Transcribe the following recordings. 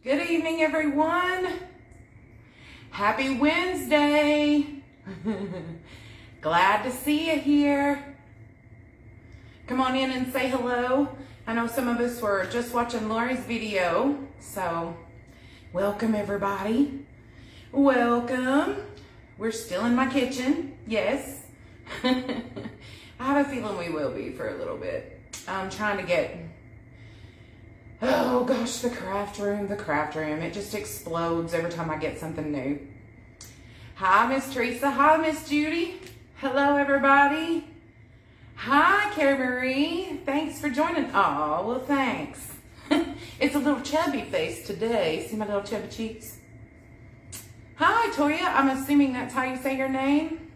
Good evening, everyone. Happy Wednesday. Glad to see you here. Come on in and say hello. I know some of us were just watching Lori's video, so welcome everybody. Welcome. We're still in my kitchen, yes. I have a feeling we will be for a little bit. I'm trying to get, oh gosh, the craft room. It just explodes every time I get something new. Hi, Miss Teresa. Hi, Miss Judy. Hello, everybody. Hi, Carrie Marie. Thanks for joining. Oh, well, thanks. It's a little chubby face today. See my little chubby cheeks? Hi, Toya. I'm assuming that's how you say your name.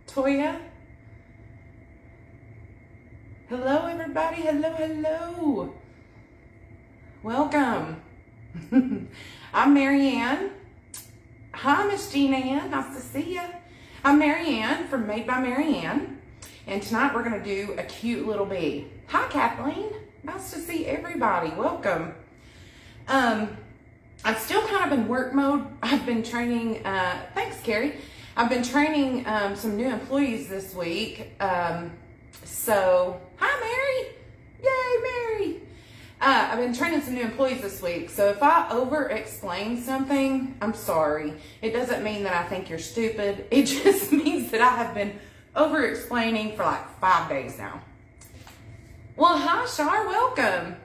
Toya. Hello, everybody. Hello. Welcome. I'm Marianne. Hi, Miss Jean Ann. Nice to see you. I'm Marianne from Made by Marianne. And tonight we're going to do a cute little bee. Hi, Kathleen. Nice to see everybody. Welcome. I'm still kind of in work mode. I've been training, thanks, Carrie. I've been training some new employees this week. So, hi, Mary. Yay, Mary. I've been training some new employees this week, so if I over-explain something, I'm sorry. It doesn't mean that I think you're stupid. It just means that I have been over-explaining for like 5 days now. Well, hi, Shar. Welcome.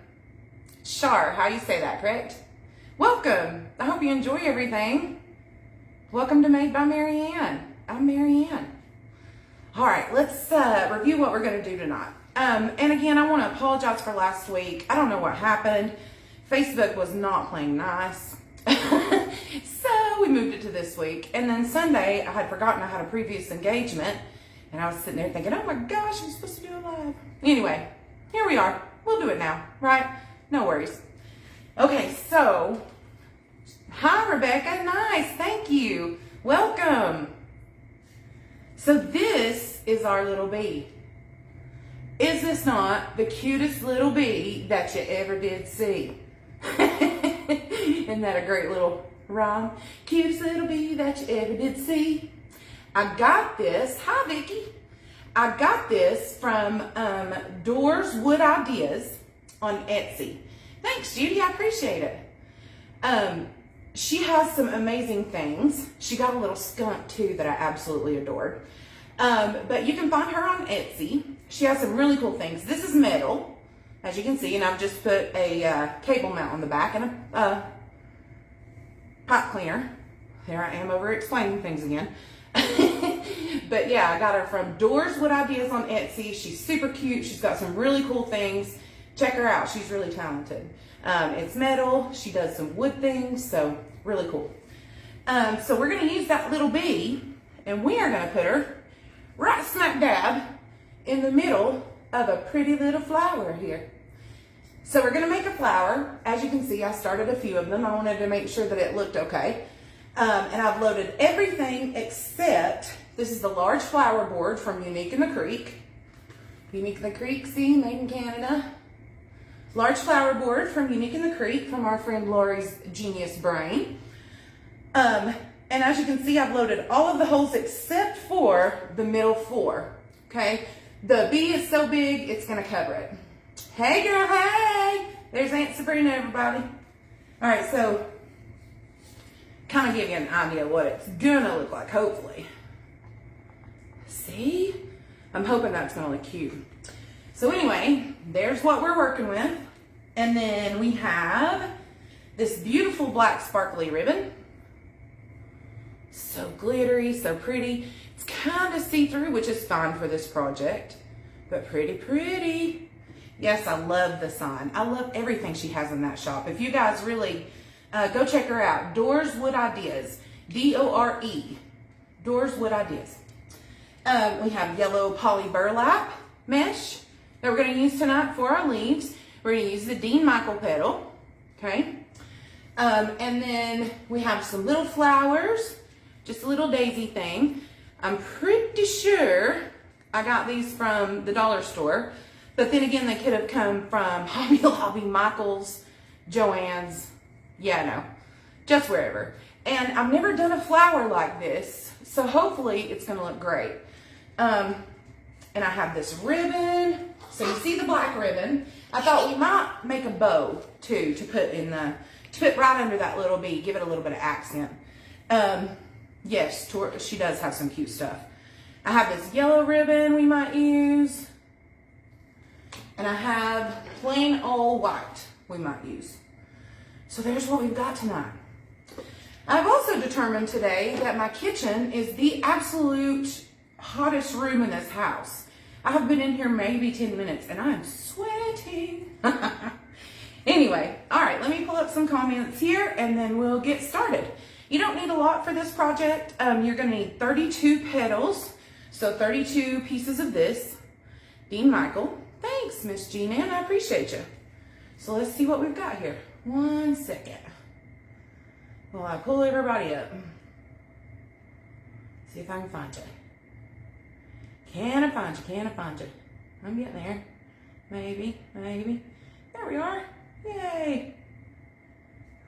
Shar, how you say that, correct? Welcome. I hope you enjoy everything. Welcome to Made by Marianne. I'm Marianne. All right, let's review what we're going to do tonight. And again, I want to apologize for last week. I don't know what happened. Facebook was not playing nice. So we moved it to this week. And then Sunday, I had forgotten I had a previous engagement. And I was sitting there thinking, oh my gosh, I'm supposed to do it live. Anyway, here we are. We'll do it now, right? No worries. Okay, so, hi, Rebecca. Nice. Thank you. Welcome. So this is our little bee. Is this not the cutest little bee that you ever did see? Isn't that a great little rhyme? Cutest little bee that you ever did see. I got this. Hi, Vicki. I got this from Doors Wood Ideas on Etsy. Thanks, Judy. I appreciate it. She has some amazing things. She got a little skunk, too, that I absolutely adored. But you can find her on Etsy. She has some really cool things. This is metal, as you can see, and I've just put a cable mount on the back and a pipe cleaner. There I am over explaining things again. But yeah, I got her from Doors Wood Ideas on Etsy. She's super cute. She's got some really cool things. Check her out. She's really talented. It's metal. She does some wood things, so really cool. So we're going to use that little bee, and we are going to put her right smack dab in the middle of a pretty little flower here. So we're going to make a flower. As you can see, I started a few of them. I wanted to make sure that it looked okay. And I've loaded everything except, this is the large flower board from Unique in the Creek. Unique in the Creek, see, made in Canada. Large flower board from Unique in the Creek from our friend Lori's Genius Brain. And as you can see, I've loaded all of the holes except for the middle 4, okay? The bee is so big, it's gonna cover it. Hey girl, hey! There's Aunt Sabrina, everybody. All right, so kind of give you an idea of what it's gonna look like, hopefully. See? I'm hoping that's gonna look cute. So anyway, there's what we're working with. And then we have this beautiful black sparkly ribbon. So glittery, so pretty. It's kind of see-through, which is fine for this project, but pretty. Yes, I love the sign. I love everything she has in that shop. If you guys really go check her out, Doors Wood Ideas, D-O-R-E, Doors Wood Ideas. We have yellow poly burlap mesh that we're going to use tonight for our leaves. We're going to use the Dean Michael petal, okay? And then we have some little flowers, just a little daisy thing. I'm pretty sure I got these from the dollar store, but then again, they could have come from Hobby Lobby, Michael's, Joann's, Yeah, no, just wherever. And I've never done a flower like this, so hopefully it's gonna look great. And I have this ribbon. So you see the black ribbon. I thought we might make a bow too to put right under that little bead, give it a little bit of accent. Yes, she does have some cute stuff. I have this yellow ribbon we might use. And I have plain old white we might use. So there's what we've got tonight. I've also determined today that my kitchen is the absolute hottest room in this house. I have been in here maybe 10 minutes and I'm sweating. Anyway, all right, let me pull up some comments here and then we'll get started. You don't need a lot for this project. You're gonna need 32 petals, so 32 pieces of this. Dean Michael, thanks, Miss Jean-Ann, I appreciate you. So let's see what we've got here. 1 second. While I pull everybody up. See if I can find you. Can I find you? Can I find you? I'm getting there. Maybe, maybe. There we are. Yay.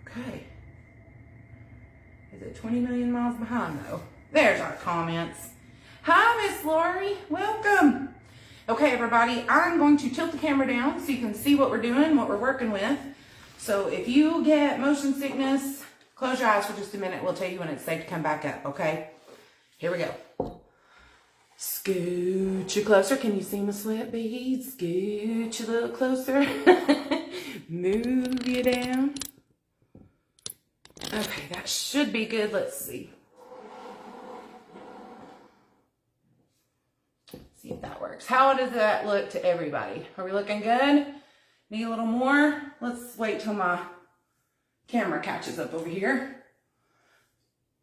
Okay. Is it 20 million miles behind though? There's our comments. Hi, Miss Lori. Welcome. Okay, everybody, I'm going to tilt the camera down so you can see what we're doing, what we're working with. So if you get motion sickness, close your eyes for just a minute. We'll tell you when it's safe to come back up, okay? Here we go. Scooch you closer. Can you see my sweat beads? Scooch a little closer. Move you down. Okay, that should be good. Let's see. See if that works. How does that look to everybody? Are we looking good? Need a little more? Let's wait till my camera catches up over here.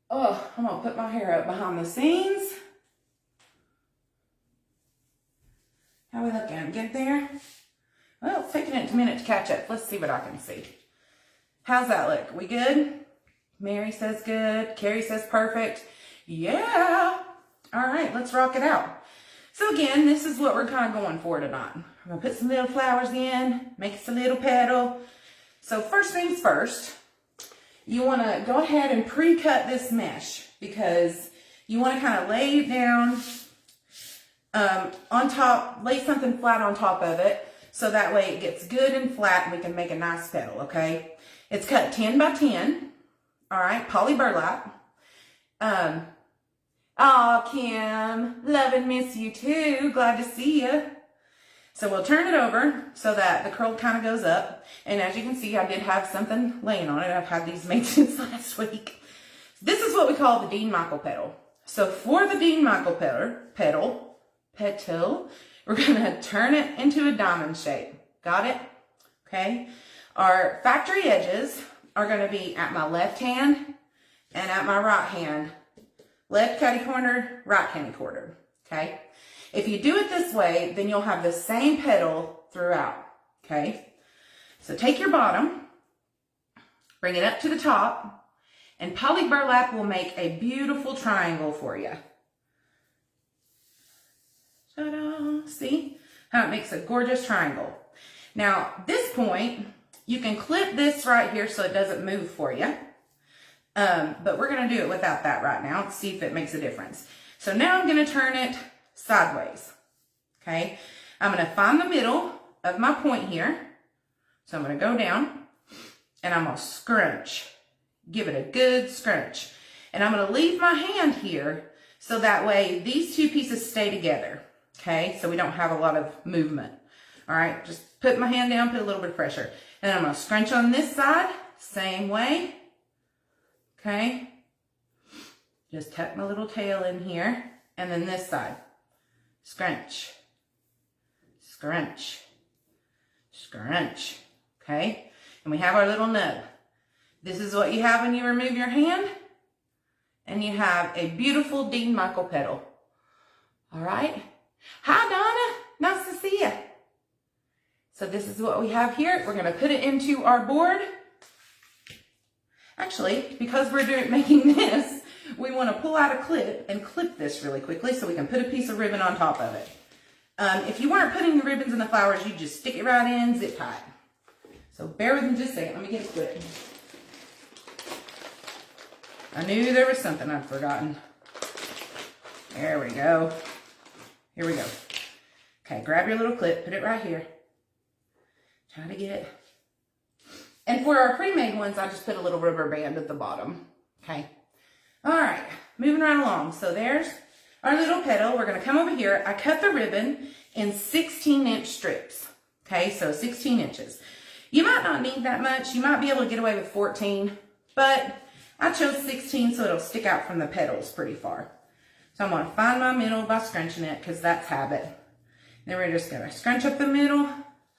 Oh, I'm gonna put my hair up behind the scenes. How we looking? Good there? Well, it's taking it a minute to catch up. Let's see what I can see. How's that look? We good? Mary says good. Carrie says perfect. Yeah. All right, let's rock it out. So again, this is what we're kind of going for tonight. I'm gonna put some little flowers in, make us a little petal. So first things first, you wanna go ahead and pre-cut this mesh because you wanna kind of lay it down on top, lay something flat on top of it so that way it gets good and flat and we can make a nice petal, okay? It's cut 10 by 10, all right, poly burlap. Oh, Kim, love and miss you too. Glad to see you. So we'll turn it over so that the curl kind of goes up. And as you can see, I did have something laying on it. I've had these made since last week. This is what we call the Dean Michael petal. So for the Dean Michael petal, we're gonna turn it into a diamond shape. Got it? Okay. Our factory edges are gonna be at my left hand and at my right hand. Left catty corner, right catty corner, okay? If you do it this way, then you'll have the same petal throughout, okay? So take your bottom, bring it up to the top, and poly burlap will make a beautiful triangle for you. Ta-da! See how it makes a gorgeous triangle. Now, at this point, you can clip this right here so it doesn't move for you. But we're going to do it without that right now. Let's see if it makes a difference. So now I'm going to turn it sideways. Okay. I'm going to find the middle of my point here. So I'm going to go down and I'm going to scrunch. Give it a good scrunch. And I'm going to leave my hand here so that way these two pieces stay together. Okay. So we don't have a lot of movement. All right. Just put my hand down, put a little bit of pressure. And then I'm going to scrunch on this side. Same way. Okay, just tuck my little tail in here, and then this side, scrunch, scrunch, scrunch, okay? And we have our little nub. This is what you have when you remove your hand, and you have a beautiful Dean Michael petal. All right? Hi, Donna, nice to see you. So this is what we have here. We're gonna put it into our board. Actually, because we're making this, we want to pull out a clip and clip this really quickly so we can put a piece of ribbon on top of it. If you weren't putting the ribbons in the flowers, you just stick it right in, zip tie it. So bear with me just a second. Let me get a clip. I knew there was something I'd forgotten. There we go. Here we go. Okay, grab your little clip, put it right here. Try to get it. And for our pre-made ones, I just put a little rubber band at the bottom. Okay. All right, moving right along. So there's our little petal. We're going to come over here. I cut the ribbon in 16-inch strips. Okay, so 16 inches. You might not need that much. You might be able to get away with 14, but I chose 16 so it'll stick out from the petals pretty far. So I'm going to find my middle by scrunching it because that's habit. Then we're just going to scrunch up the middle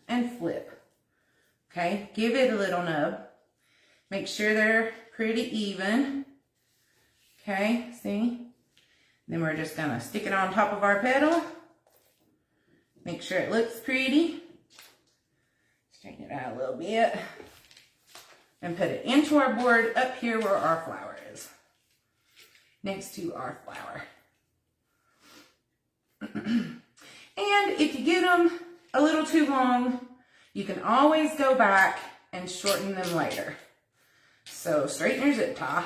and flip. Okay, give it a little nub. Make sure they're pretty even. Okay, see? Then we're just going to stick it on top of our petal. Make sure it looks pretty. Straighten it out a little bit. And put it into our board up here where our flower is. Next to our flower. And if you get them a little too long, you can always go back and shorten them later. So straighten your zip tie.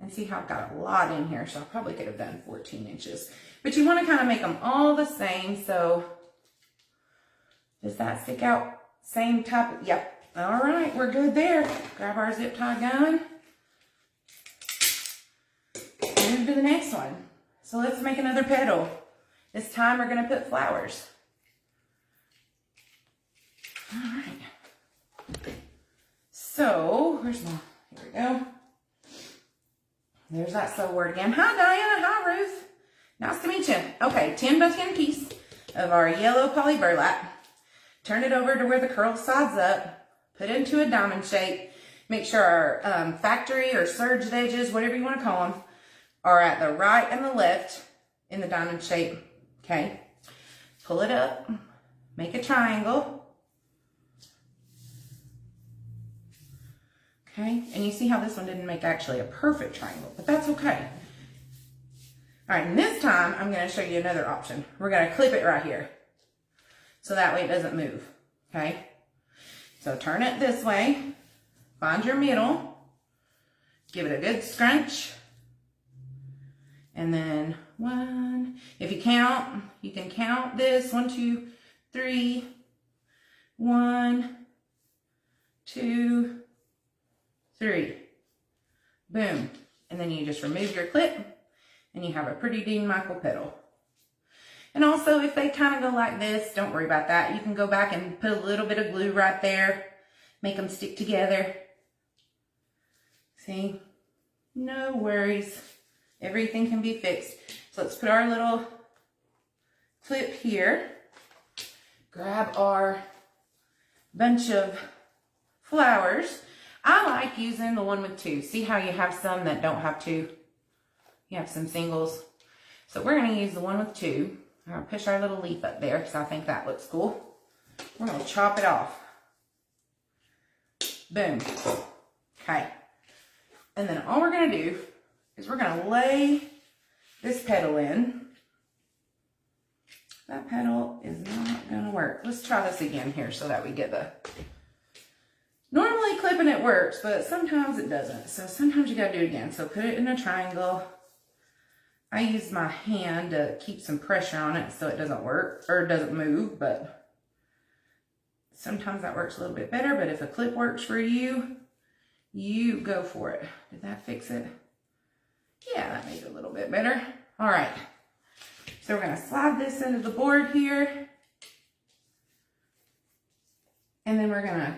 And see how I've got a lot in here, so I probably could have done 14 inches. But you want to kind of make them all the same, so does that stick out? Same type of, yep. All right, we're good there. Grab our zip tie gun. Move to the next one. So let's make another petal. This time we're going to put flowers. All right. So, where's my, here we go. There's that sew word again. Hi, Diana. Hi, Ruth. Nice to meet you. Okay, 10 by 10 piece of our yellow poly burlap. Turn it over to where the curl sides up. Put it into a diamond shape. Make sure our factory or serged edges, whatever you want to call them, are at the right and the left in the diamond shape. Okay. Pull it up. Make a triangle. Okay. And you see how this one didn't make actually a perfect triangle, but that's okay. All right. And this time I'm going to show you another option. We're going to clip it right here. So that way it doesn't move. Okay. So turn it this way. Find your middle. Give it a good scrunch. And then 1. If you count, you can count this. 1, 2, 3. 1, 2, 3. Boom. And then you just remove your clip and you have a pretty Dean Michael petal. And also, if they kind of go like this, don't worry about that. You can go back and put a little bit of glue right there. Make them stick together. See? No worries. Everything can be fixed. So let's put our little clip here. Grab our bunch of flowers. I like using the one with 2. See how you have some that don't have 2? You have some singles. So we're going to use the one with 2. I'm going to push our little leaf up there because I think that looks cool. We're going to chop it off. Boom. Okay. And then all we're going to do is we're going to lay this petal in. That petal is not going to work. Let's try this again here so that we get the... Normally clipping it works, but sometimes it doesn't. So sometimes you got to do it again. So put it in a triangle. I use my hand to keep some pressure on it so it doesn't work or it doesn't move, but sometimes that works a little bit better. But if a clip works for you, you go for it. Did that fix it? Yeah, that made it a little bit better. All right. So we're going to slide this into the board here. And then we're going to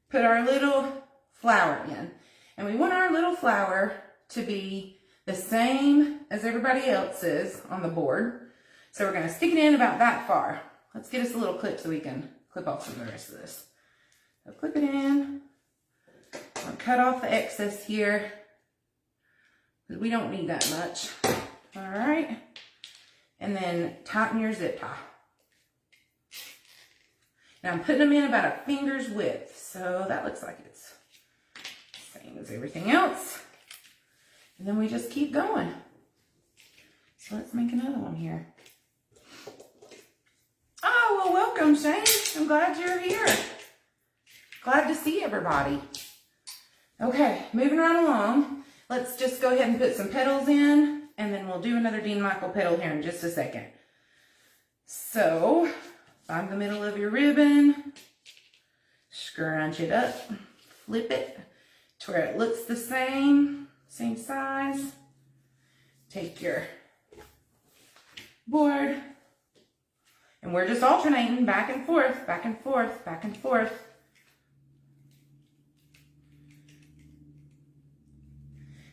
put our little flower in. And we want our little flower to be the same as everybody else's on the board. So we're going to stick it in about that far. Let's get us a little clip so we can clip off some of the rest of this. So clip it in. I'll cut off the excess here because we don't need that much. All right. And then tighten your zip tie. Now I'm putting them in about a finger's width. So that looks like it's the same as everything else. And then we just keep going. So let's make another one here. Oh, well, welcome, Shane. I'm glad you're here. Glad to see everybody. Okay, moving right along. Let's just go ahead and put some petals in, and then we'll do another Dean Michael petal here in just a second. So, find the middle of your ribbon, scrunch it up, flip it to where it looks the same size. Take your board, and we're just alternating back and forth, back and forth, back and forth.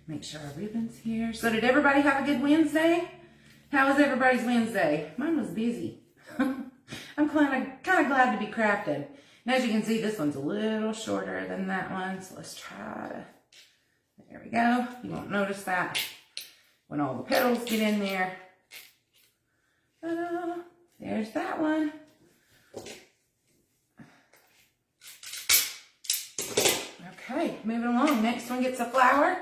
Make sure our ribbon's here. So did everybody have a good Wednesday? How was everybody's Wednesday? Mine was busy. I'm kind of glad to be crafting. And as you can see, this one's a little shorter than that one. So let's try to, there we go. You won't notice that when all the petals get in there. Ta-da! There's that one. Okay, moving along. Next one gets a flower.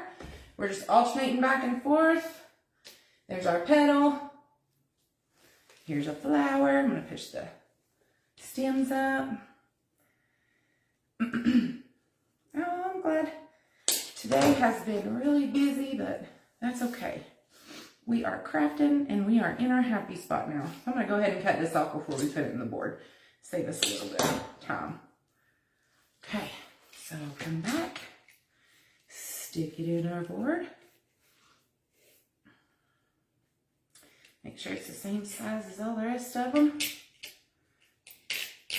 We're just alternating back and forth. There's our petal. Here's a flower. I'm going to push the stems up. Oh, I'm glad. Today has been really busy, but that's okay. We are crafting and we are in our happy spot now. So I'm going to go ahead and cut this off before we put it in the board. Save us a little bit of time. Okay, so come back. Stick it in our board. Make sure it's the same size as all the rest of them.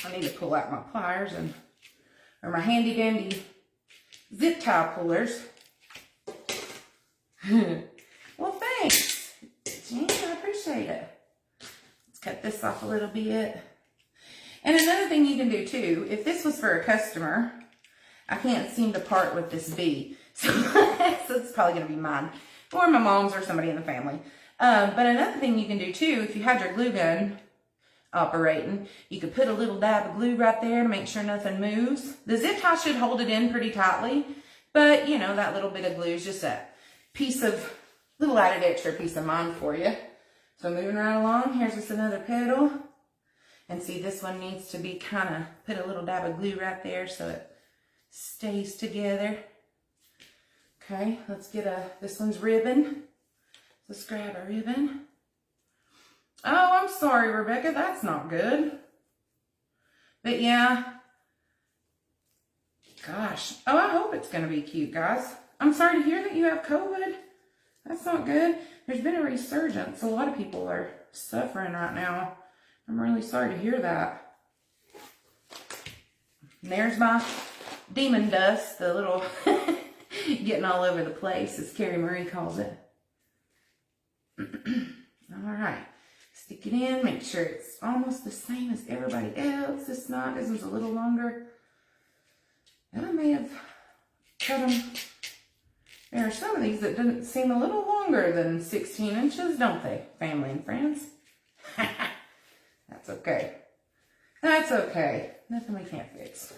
I need to pull out my pliers or my handy dandy zip tie pullers. Well, thanks, Jean, I appreciate it. Let's cut this off a little bit. And another thing you can do too, if this was for a customer, I can't seem to part with this bee. So it's probably going to be mine or my mom's or somebody in the family. But another thing you can do too, if you had your glue gun operating, you could put a little dab of glue right there to make sure nothing moves. The zip tie should hold it in pretty tightly, but you know, that little bit of glue is just a little added extra piece of mind for you. So moving right along, here's just another petal. And see, this one needs to be put a little dab of glue right there so it stays together. Okay, let's get this one's ribbon. Let's grab a ribbon. Oh, I'm sorry, Rebecca, that's not good. But yeah, gosh. Oh, I hope it's going to be cute, guys. I'm sorry to hear that you have COVID. That's not good. There's been a resurgence. A lot of people are suffering right now. I'm really sorry to hear that. And there's my demon dust, the little getting all over the place, as Carrie Marie calls it. All right, stick it in, make sure it's almost the same as everybody else. It's not, this one's a little longer. And I may have cut them. There are some of these that didn't seem a little longer than 16 inches, don't they, family and friends? That's okay. That's okay. Nothing we can't fix.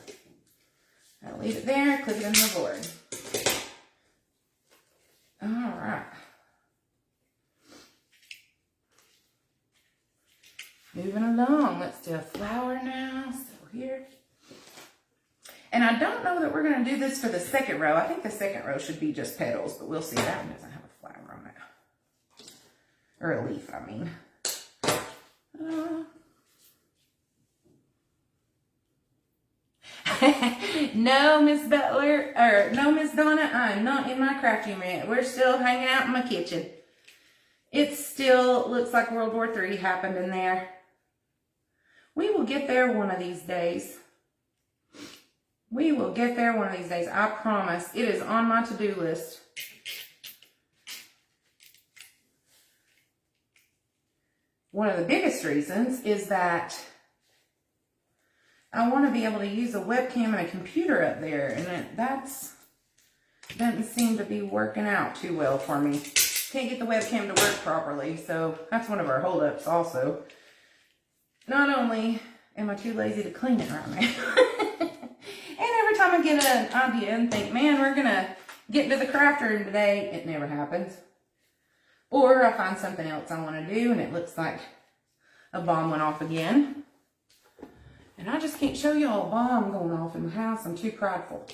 I'll leave it there, clip it in the board. All right. Moving along, let's do a flower now. So here. And I don't know that we're going to do this for the second row. I think the second row should be just petals, but we'll see. That one doesn't have a flower on it. Or a leaf, I mean. No, Miss Butler, or no, Miss Donna, I'm not in my crafting room yet. We're still hanging out in my kitchen. It still looks like World War III happened in there. We will get there one of these days. We will get there one of these days. I promise. It is on my to-do list. One of the biggest reasons is that I want to be able to use a webcam and a computer up there, and doesn't seem to be working out too well for me. Can't get the webcam to work properly, so that's one of our holdups also. Not only am I too lazy to clean it right now, and every time I get an idea and think, man, we're going to get into the craft room today, it never happens. Or I find something else I want to do, and it looks like a bomb went off again. And I just can't show y'all a bomb going off in the house. I'm too prideful.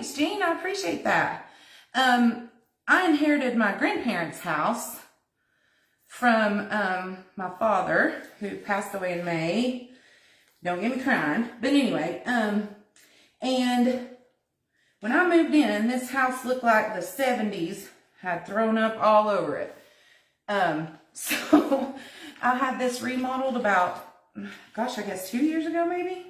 thanks, Jean. I appreciate that. I inherited my grandparents' house from my father, who passed away in May. Don't get me crying. But anyway, and when I moved in, this house looked like the 70s had thrown up all over it. So I had this remodeled about, gosh, I guess 2 years ago maybe.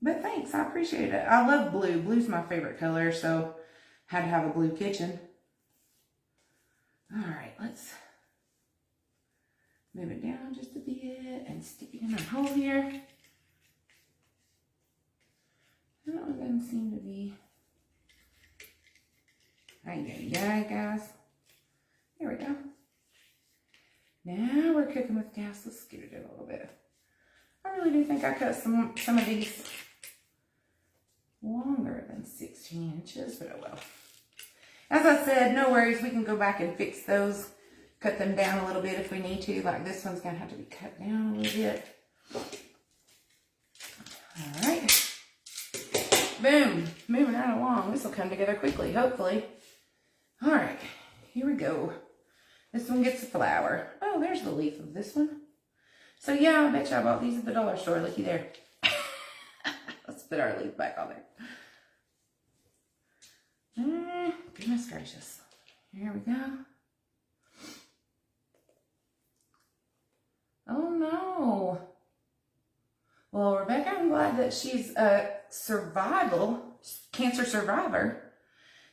But thanks, I appreciate it. I love blue. Blue's my favorite color, so had to have a blue kitchen. All right, let's move it down just a bit and stick it in a hole here. That one doesn't seem to be. Yeah, guys. There we go. Now we're cooking with gas. Let's scoot it in a little bit. I really do think I cut some of these longer than 16 inches, but oh well. As I said, no worries. We can go back and fix those, cut them down a little bit if we need to. Like this one's going to have to be cut down a little bit. All right. Boom. Moving right along. This will come together quickly, hopefully. All right. Here we go. This one gets a flower. Oh, there's the leaf of this one. So yeah, I bet you I bought these at the dollar store. Looky there. Let's put our leaf back on there. Goodness gracious. Here we go. Oh no. Well, Rebecca, I'm glad that she's a cancer survivor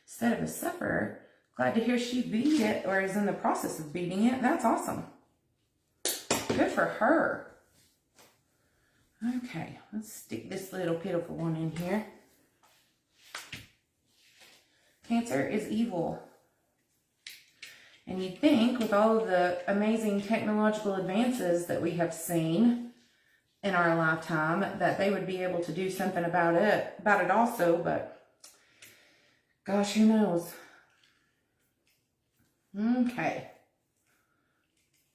instead of a sufferer. Glad to hear she beat it or is in the process of beating it. That's awesome. Good for her. Okay, let's stick this little pitiful one in here. Cancer is evil. And you'd think with all of the amazing technological advances that we have seen in our lifetime that they would be able to do something about it also, but gosh, who knows? Okay.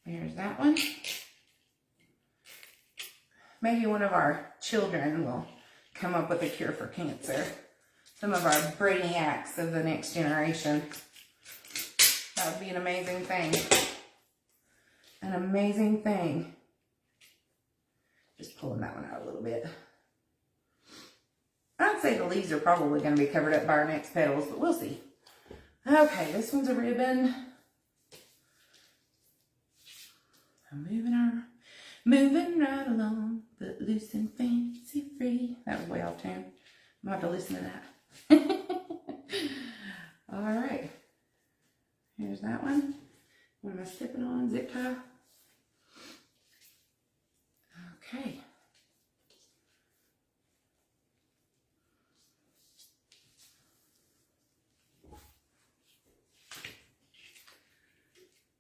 There's that one. Maybe one of our children will come up with a cure for cancer. Some of our brainiacs of the next generation. That would be an amazing thing. An amazing thing. Just pulling that one out a little bit. I'd say the leaves are probably going to be covered up by our next petals, but we'll see. Okay, this one's a ribbon. I'm moving right along, but loose and fancy free. That was way off tune. I'm gonna have to listen to that. All right. Here's that one. What am I stepping on? Zip tie. Okay.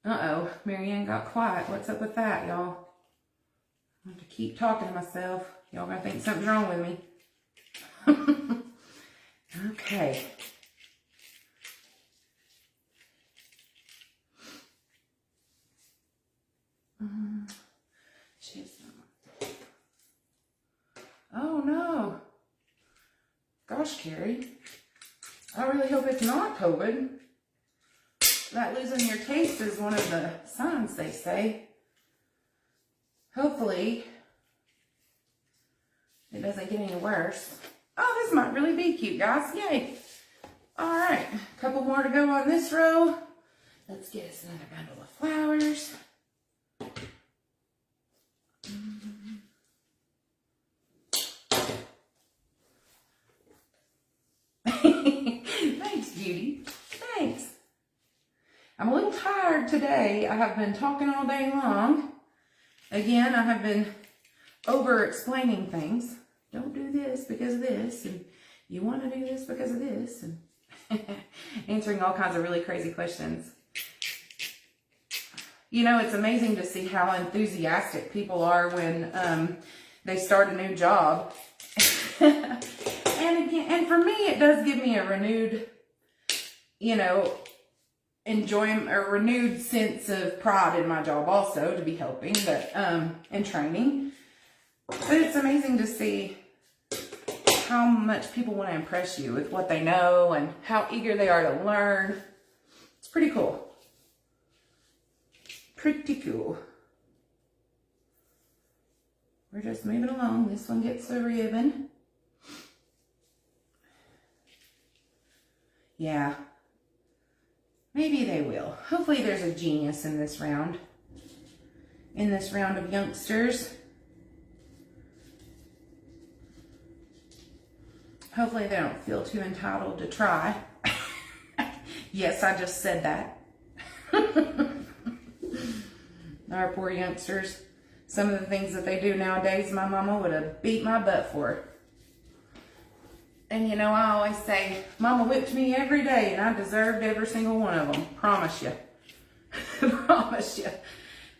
Uh-oh, Marianne got quiet. What's up with that, y'all? I have to keep talking to myself. Y'all gonna think something's wrong with me. Okay. Oh no. Gosh, Carrie. I really hope it's not COVID. That losing your taste is one of the signs, they say. Hopefully, it doesn't get any worse. Oh, this might really be cute, guys. Yay. All right, a couple more to go on this row. Let's get us another bundle of flowers. Thanks, Judy. Thanks. I'm a little tired today. I have been talking all day long. Again, I have been over-explaining things. Don't do this because of this, and you want to do this because of this, and answering all kinds of really crazy questions. You know, it's amazing to see how enthusiastic people are when they start a new job. And for me, it does give me a renewed, you know, enjoyment, a renewed sense of pride in my job also to be helping, but and training. But it's amazing to see how much people want to impress you with what they know and how eager they are to learn. It's pretty cool. Pretty cool. We're just moving along. This one gets a ribbon. Yeah. Maybe they will. Hopefully there's a genius in this round. In this round of youngsters. Hopefully they don't feel too entitled to try. Yes, I just said that. Our poor youngsters. Some of the things that they do nowadays, my mama would have beat my butt for. And you know, I always say, Mama whipped me every day and I deserved every single one of them. Promise you. Promise you.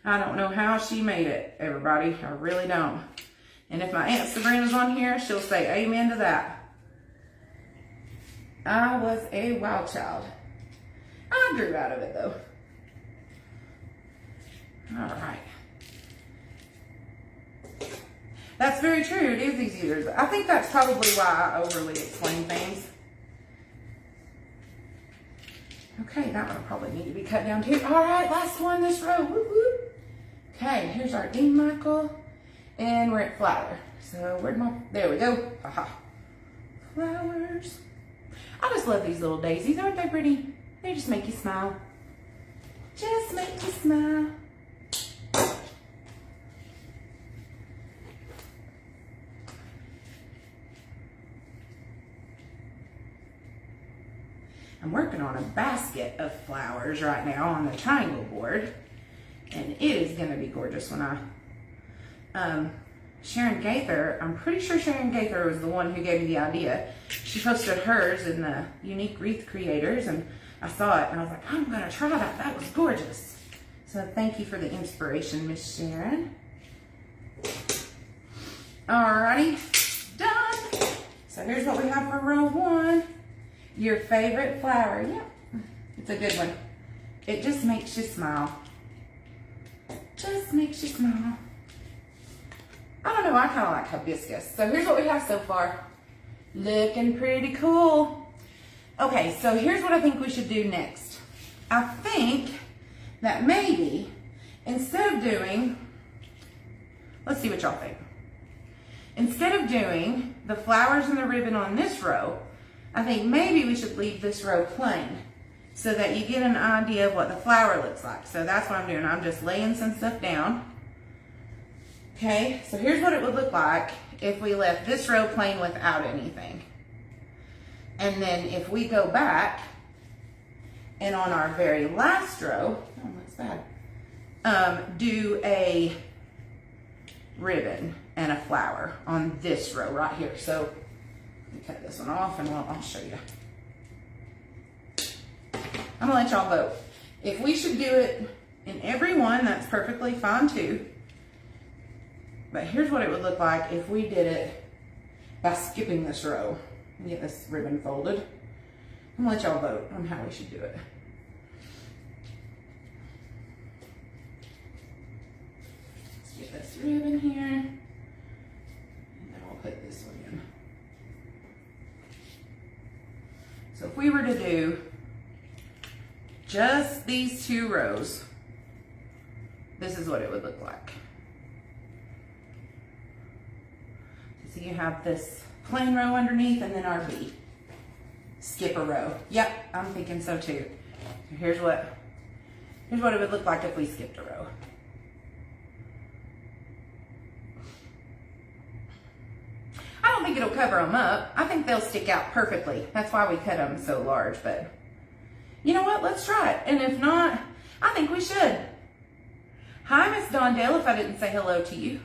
I don't know how she made it, everybody. I really don't. And if my Aunt Sabrina's on here, she'll say amen to that. I was a wild child. I grew out of it though. All right. That's very true. It is easier. I think that's probably why I overly explain things. Okay, that one will probably need to be cut down too. All right, last one this row. Whoop, whoop. Okay, here's our D Michael, and we're at flower. So where'd my, there we go. Aha. Flowers. I just love these little daisies. Aren't they pretty? They just make you smile. Just make you smile. I'm working on a basket of flowers right now on the triangle board, and it is going to be gorgeous when I, Sharon Gaither, I'm pretty sure Sharon Gaither was the one who gave me the idea. She posted hers in the Unique Wreath Creators, and I saw it, and I was like, I'm going to try that. That was gorgeous. So thank you for the inspiration, Miss Sharon. Alrighty, done. So here's what we have for row one. Your favorite flower. Yeah, it's a good one. It just makes you smile. Just makes you smile. I don't know, I kind of like hibiscus. So here's what we have so far. Looking pretty cool. Okay, so here's what I think we should do next. I think that maybe instead of doing, let's see what y'all think. Instead of doing the flowers and the ribbon on this row, I think maybe we should leave this row plain so that you get an idea of what the flower looks like. So that's what I'm doing. I'm just laying some stuff down. Okay, so here's what it would look like if we left this row plain without anything. And then if we go back and on our very last row, oh, that's bad, do a ribbon and a flower on this row right here. So let me cut this one off and I'll show you. I'm gonna let y'all vote. If we should do it in every one, that's perfectly fine too. But here's what it would look like if we did it by skipping this row. Get this ribbon folded. I'm gonna let y'all vote on how we should do it. Let's get this ribbon here. And then we'll put this one in. So if we were to do just these two rows, this is what it would look like. So you have this plain row underneath and then our V. Skip a row. Yep, I'm thinking so too. Here's what it would look like if we skipped a row. I don't think it'll cover them up. I think they'll stick out perfectly. That's why we cut them so large, but you know what? Let's try it. And if not, I think we should. Hi, Miss Dondale, if I didn't say hello to you.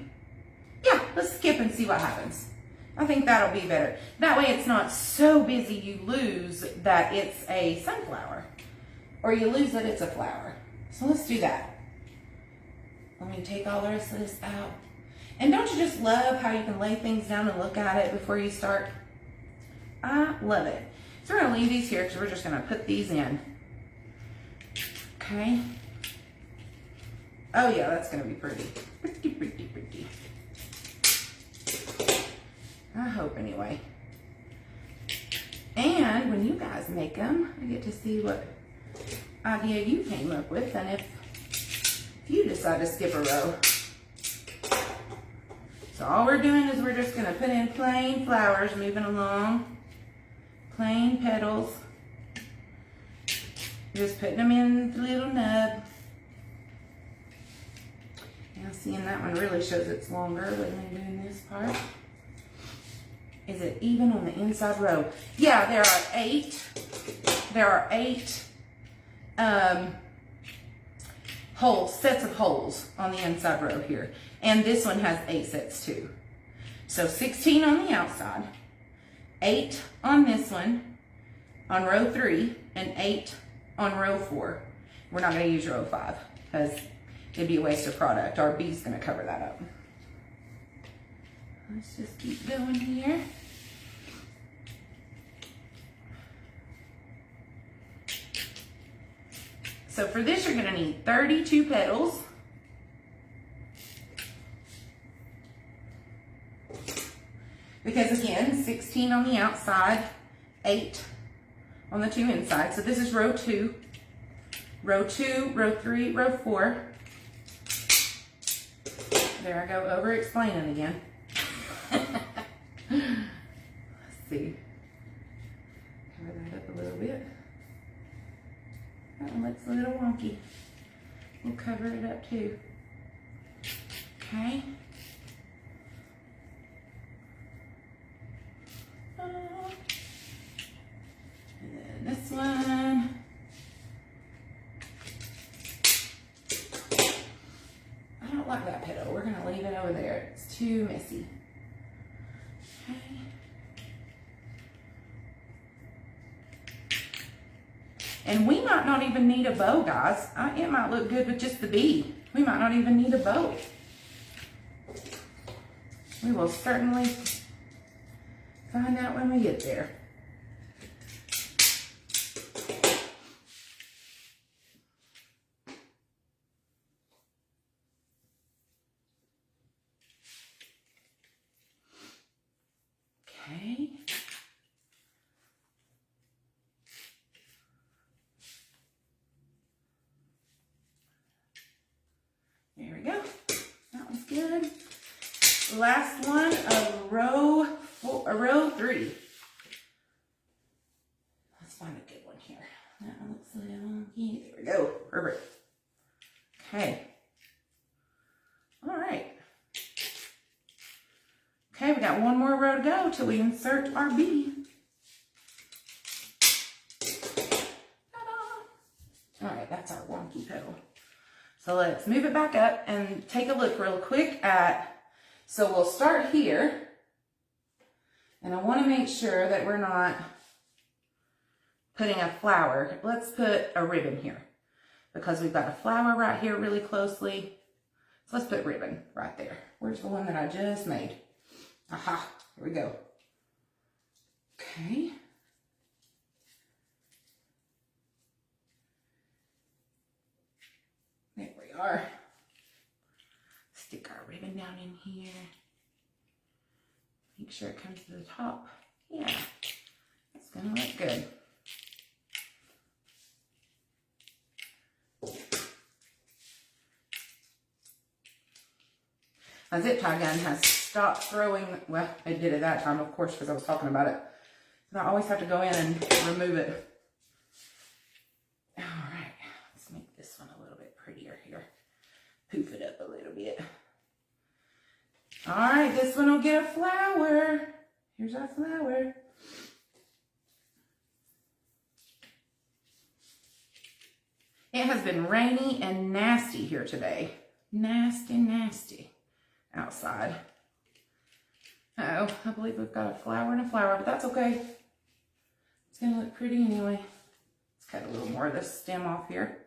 Yeah, let's skip and see what happens. I think that'll be better. That way it's not so busy you lose that it's a sunflower. Or you lose that it's a flower. So let's do that. Let me take all the rest of this out. And don't you just love how you can lay things down and look at it before you start? I love it. So we're going to leave these here because we're just going to put these in. Okay. Oh yeah, that's going to be pretty. Pretty, pretty, pretty. I hope anyway. And when you guys make them, I get to see what idea you came up with and if you decide to skip a row. So all we're doing is we're just going to put in plain flowers moving along, plain petals, just putting them in the little nub. Now seeing that one really shows it's longer when I'm doing this part. Is it even on the inside row? Yeah, there are 8. There are 8 holes, sets of holes on the inside row here. And this one has 8 sets too. So 16 on the outside, 8 on this one, on row 3, and 8 on row 4. We're not going to use row 5 because it'd be a waste of product. Our bee's going to cover that up. Let's just keep going here. So for this, you're going to need 32 petals. Because again, 16 on the outside, 8 on the 2 inside. So this is row 2, row 2, row 3, row 4. There I go, over explaining again. Let's see. Cover that up a little bit. That one looks a little wonky. We'll cover it up too. Okay. And then this one. I don't like that petal. We're going to leave it over there. It's too messy. Okay. And we might not even need a bow, guys. It might look good with just the bee. We might not even need a bow. We will certainly find out when we get there. Okay. There we go. That one's good. Last one of row 3. Let's find a good one here. That one looks a little wonky. There we go. Perfect. Okay. All right. Okay, we got one more row to go till we insert our bee. Ta-da! All right, that's our wonky petal. So let's move it back up and take a look real quick at, so we'll start here. And I want to make sure that we're not putting a flower. Let's put a ribbon here because we've got a flower right here really closely. So let's put ribbon right there. Where's the one that I just made? Aha, here we go. Okay. There we are. Stick our ribbon down in here. Make sure it comes to the top. Yeah, that's gonna look good. My zip tie gun has stopped throwing, well, it did at that time, of course, because I was talking about it. And I always have to go in and remove it. All right, let's make this one a little bit prettier here. Poof it up a little bit. All right, this one will get a flower. Here's our flower. It has been rainy and nasty here today. Nasty, nasty outside. Uh-oh, I believe we've got a flower and a flower, but that's okay. It's gonna look pretty anyway. Let's cut a little more of this stem off here.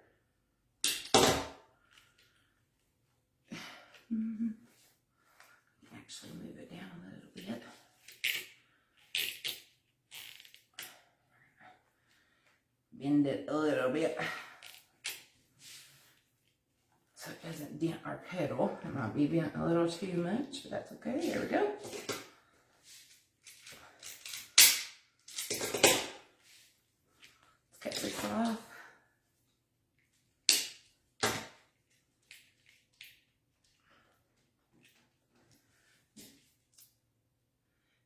Actually move it down a little bit. Bend it a little bit so it doesn't dent our petal. It might be bent a little too much, but that's okay. There we go.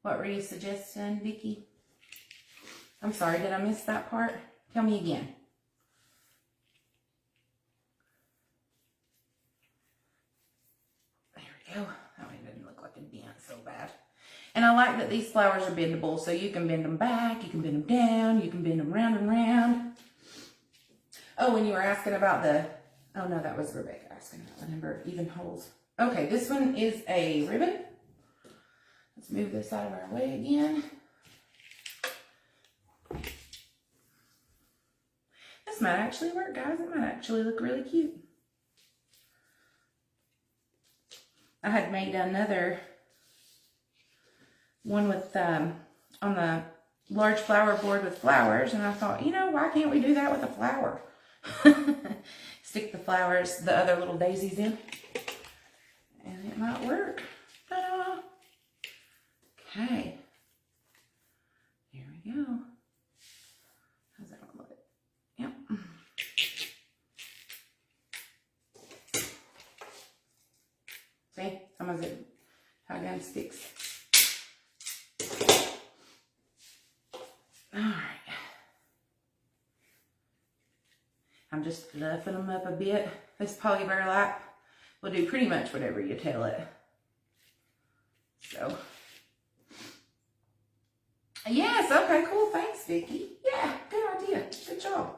What were you suggesting, Vicki? I'm sorry, did I miss that part? Tell me again. There we go. That way it doesn't look like a dent so bad. And I like that these flowers are bendable, so you can bend them back, you can bend them down, you can bend them round and round. Oh, and you were asking about the, oh no, that was Rebecca asking about the number of even holes. Okay, this one is a ribbon. Let's move this out of our way again. This might actually work, guys. It might actually look really cute. I had made another one with, on the large flower board with flowers, and I thought, you know, why can't we do that with a flower? Stick the flowers, the other little daisies in, and it might work. Ta-da! Okay. Here we go. How's that one look? Yep. See? How much it, how it gun sticks. Alright. I'm just fluffing them up a bit. This poly burlap will do pretty much whatever you tell it. So. Yes, okay, cool. Thanks, Vicki. Yeah, good idea. Good job.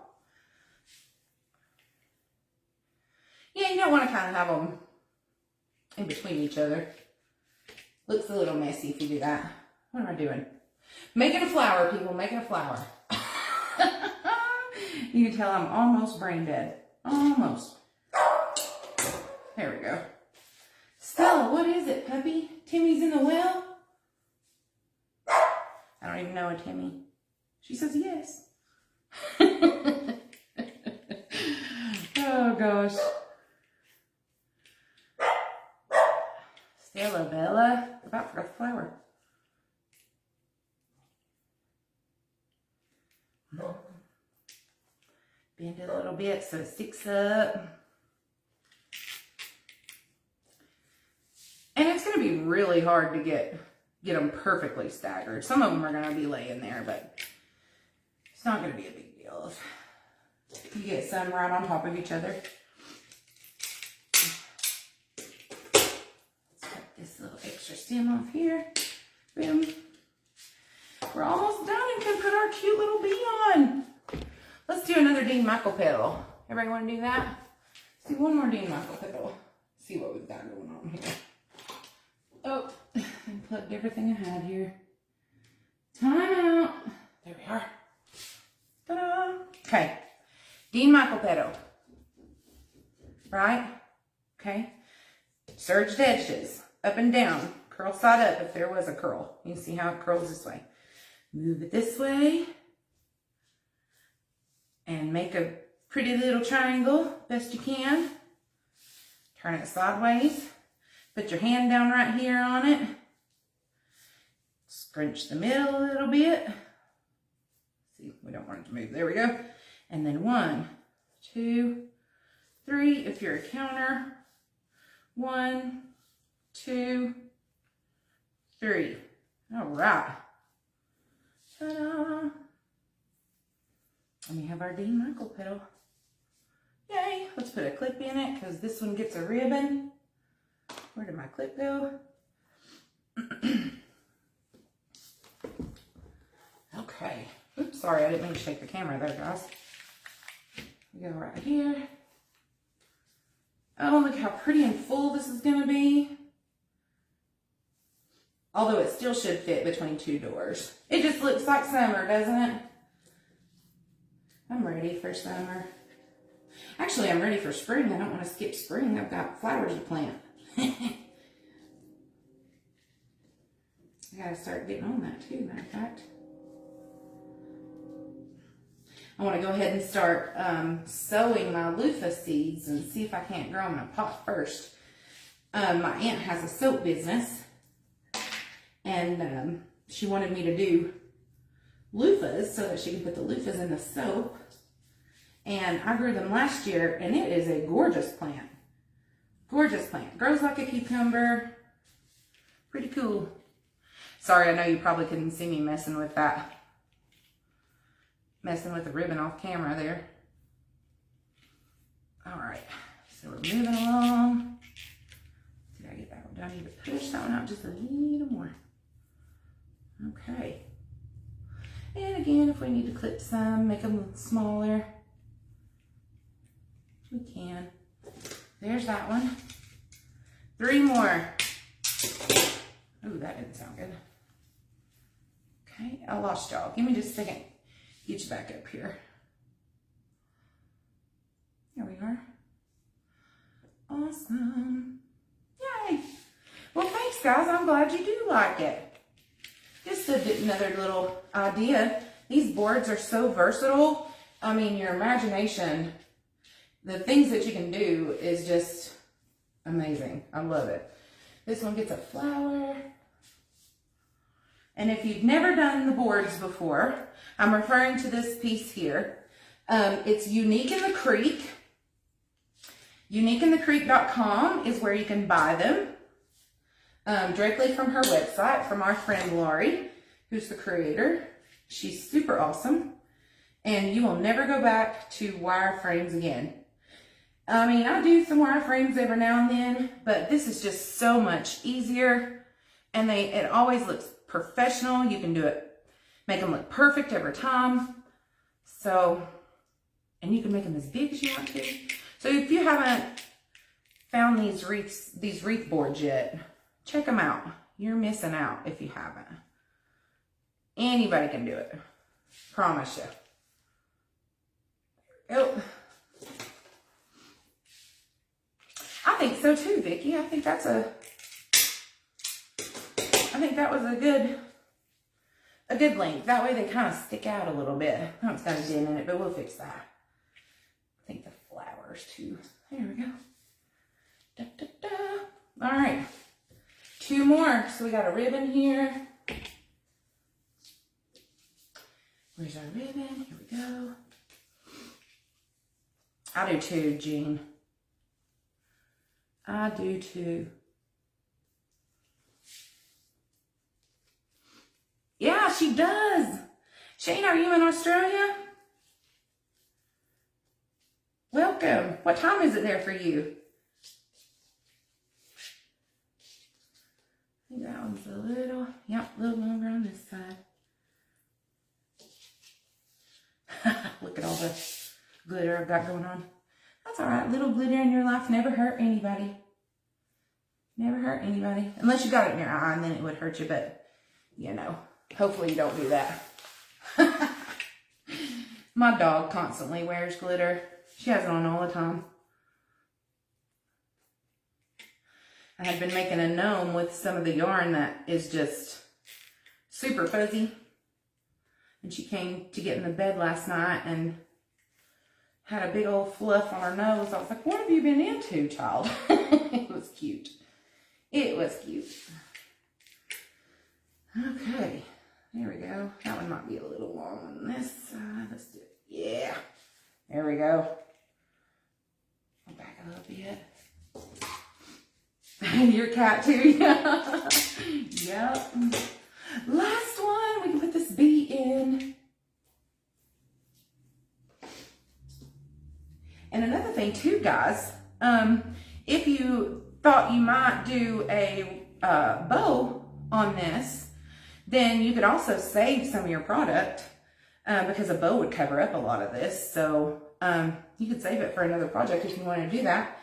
Yeah, you don't want to kind of have them in between each other. Looks a little messy if you do that. What am I doing? Making a flower, people. Making a flower. You can tell I'm almost brain dead. Almost. There we go. Stella, what is it, puppy? Timmy's in the well? I don't even know a Timmy. She says yes. Oh, gosh. Stella Bella. About for a flower. Bend it a little bit so it sticks up. And it's going to be really hard to get them perfectly staggered. Some of them are going to be laying there, but it's not going to be a big deal if you get some right on top of each other. Let's cut this little extra stem off here. Boom. We're almost done and can put our cute little bee on. Let's do another Dean Michael petal. Everybody want to do that? Let's do one more Dean Michael petal. See what we've got going on here. Oh, I plugged everything I had here. Time out. There we are. Ta-da. Okay. Dean Michael petal. Right? Okay. Serged edges. Up and down. Curl side up if there was a curl. You see how it curls this way. Move it this way. And make a pretty little triangle best you can. Turn it sideways. Put your hand down right here on it. Scrunch the middle a little bit. See, we don't want it to move. There we go. And then 1, 2, 3. If you're a counter. 1, 2, 3. All right. Ta-da. And we have our Dean Michael petal. Yay! Let's put a clip in it because this one gets a ribbon. Where did my clip go? Okay. Oops, sorry, I didn't mean to shake the camera there, guys. We go right here. Oh, look how pretty and full this is going to be. Although it still should fit between 2 doors. It just looks like summer, doesn't it? I'm ready for summer. Actually, I'm ready for spring. I don't want to skip spring. I've got flowers to plant. I gotta start getting on that too, matter of fact. I want to go ahead and start sowing my loofah seeds and see if I can't grow them in a pot first. My aunt has a soap business, and she wanted me to do loofahs so that she can put the loofahs in the soap. And I grew them last year, and it is a gorgeous plant. Gorgeous plant. Grows like a cucumber. Pretty cool. Sorry, I know you probably couldn't see me messing with the ribbon off camera there. All right, so we're moving along. Did I get that one? Do I need to push that one out just a little more? Okay. And again, if we need to clip some, make them a little smaller, we can. There's that one. 3 more. Ooh, that didn't sound good. Okay, I lost y'all. Give me just a second. Get you back up here. There we are. Awesome. Yay. Well, thanks, guys. I'm glad you do like it. Just another little idea. These boards are so versatile. I mean, your imagination, the things that you can do is just amazing. I love it. This one gets a flower. And if you've never done the boards before, I'm referring to this piece here. It's Unique in the Creek. UniqueInTheCreek.com is where you can buy them directly from her website, from our friend Laurie, who's the creator. She's super awesome. And you will never go back to wireframes again. I mean, I do some wireframes every now and then, but this is just so much easier. And it always looks professional. You can do it, make them look perfect every time. So, and you can make them as big as you want to. So if you haven't found these wreath boards yet, check them out. You're missing out if you haven't. Anybody can do it. Promise you. Oh. I think so too, Vicki. I think that was a good length. That way they kind of stick out a little bit. Oh, it's got a dent in it, but we'll fix that. I think the flowers too. There we go. Da, da, da. All right. 2 more. So we got a ribbon here. Where's our ribbon? Here we go. I do too, Jean. I do too. Yeah, she does. Shane, are you in Australia? Welcome. What time is it there for you? I think that one's a little longer on this side. Look at all the glitter I've got going on. That's all right. Little glitter in your life never hurt anybody. Never hurt anybody. Unless you got it in your eye, and then it would hurt you, but, you know, hopefully you don't do that. My dog constantly wears glitter. She has it on all the time. I had been making a gnome with some of the yarn that is just super fuzzy. And she came to get in the bed last night and had a big old fluff on her nose. I was like, what have you been into, child? It was cute. It was cute. Okay, there we go. That one might be a little long on this side. Let's do it. Yeah, there we go. I'll back a little bit. Your cat too, yeah. Yep. Last one, we can put this bee in. And another thing too, guys, if you thought you might do a bow on this, then you could also save some of your product because a bow would cover up a lot of this. So you could save it for another project if you want to do that.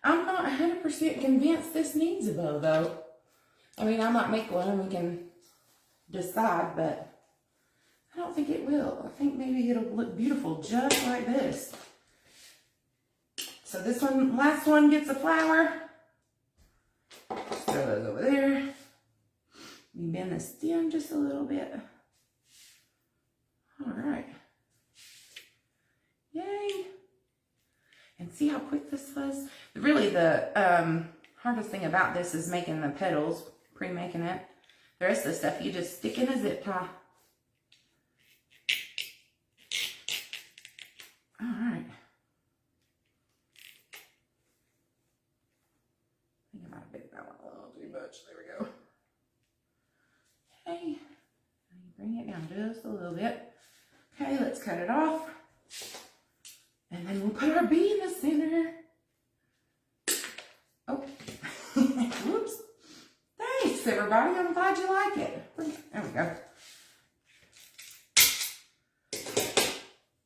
I'm not 100% convinced this needs a bow though. I mean, I might make one and we can decide, but I don't think it will. I think maybe it'll look beautiful just like this. So this one, last one gets a flower. Just throw those over there. We bend the stem just a little bit. All right. Yay. And see how quick this was? Really the hardest thing about this is making the petals, pre-making it. The rest of the stuff you just stick in a zip tie. All right. I think I might have bit that one a little too much. There we go. bring it down just a little bit. Okay, let's cut it off. And then we'll put our bee in the center. Oh, whoops. Thanks, everybody. I'm glad you like it. There we go.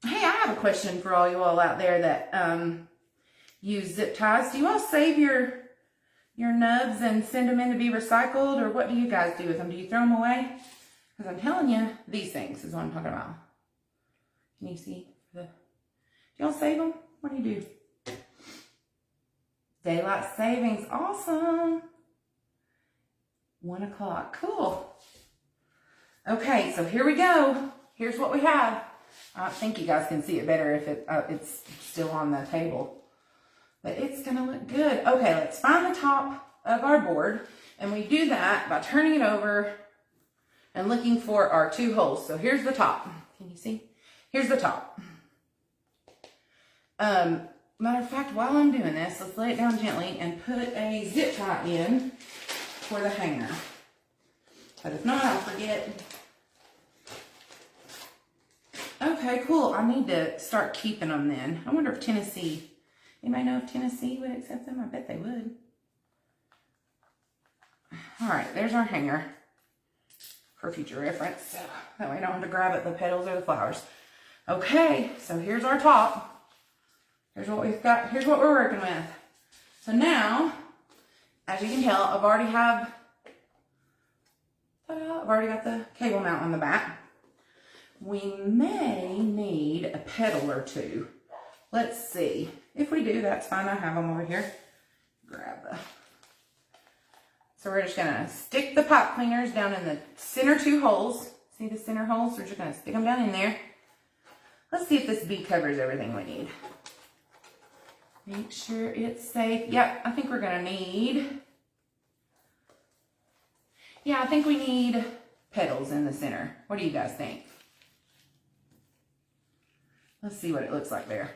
Hey, I have a question for all you all out there that use zip ties. Do you all save your nubs and send them in to be recycled, or what do you guys do with them? Do you throw them away? Because I'm telling you, these things is what I'm talking about. Can you see? Do y'all save them? What do you do? Daylight savings, awesome. 1 o'clock, cool. Okay, so here we go. Here's what we have. I think you guys can see it better if it's still on the table. But it's gonna look good. Okay, let's find the top of our board. And we do that by turning it over and looking for our 2 holes. So here's the top. Can you see? Here's the top. Matter of fact, while I'm doing this, let's lay it down gently and put a zip tie in for the hanger. But if not, I'll forget. Okay, cool. I need to start keeping them then. I wonder if Tennessee, anybody know if Tennessee would accept them? I bet they would. All right, there's our hanger for future reference. So that way I don't have to grab at the petals or the flowers. Okay, so here's our top. Here's what we've got. Here's what we're working with. So now, as you can tell, I've already got the cable mount on the back. We may need a petal or 2. Let's see. If we do, that's fine. I have them over here. Grab the. So we're just gonna stick the pipe cleaners down in the center 2 holes. See the center holes? We're just gonna stick them down in there. Let's see if this bee covers everything we need. Make sure it's safe. Yep, I think we're gonna need. Yeah, I think we need petals in the center. What do you guys think? Let's see what it looks like there.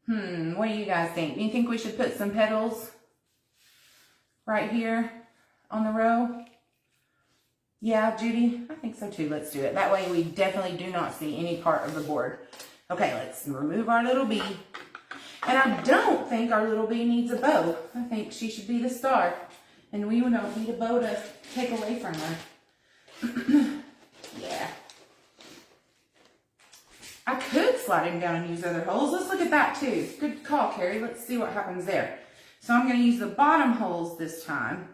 What do you guys think? Do you think we should put some petals right here on the row? Yeah, Judy? I think so too. Let's do it. That way we definitely do not see any part of the board. Okay, let's remove our little bee. And I don't think our little bee needs a bow. I think she should be the star. And we don't need a bow to take away from her. Yeah. I could slide him down and use other holes. Let's look at that too. Good call, Carrie. Let's see what happens there. So I'm going to use the bottom holes this time.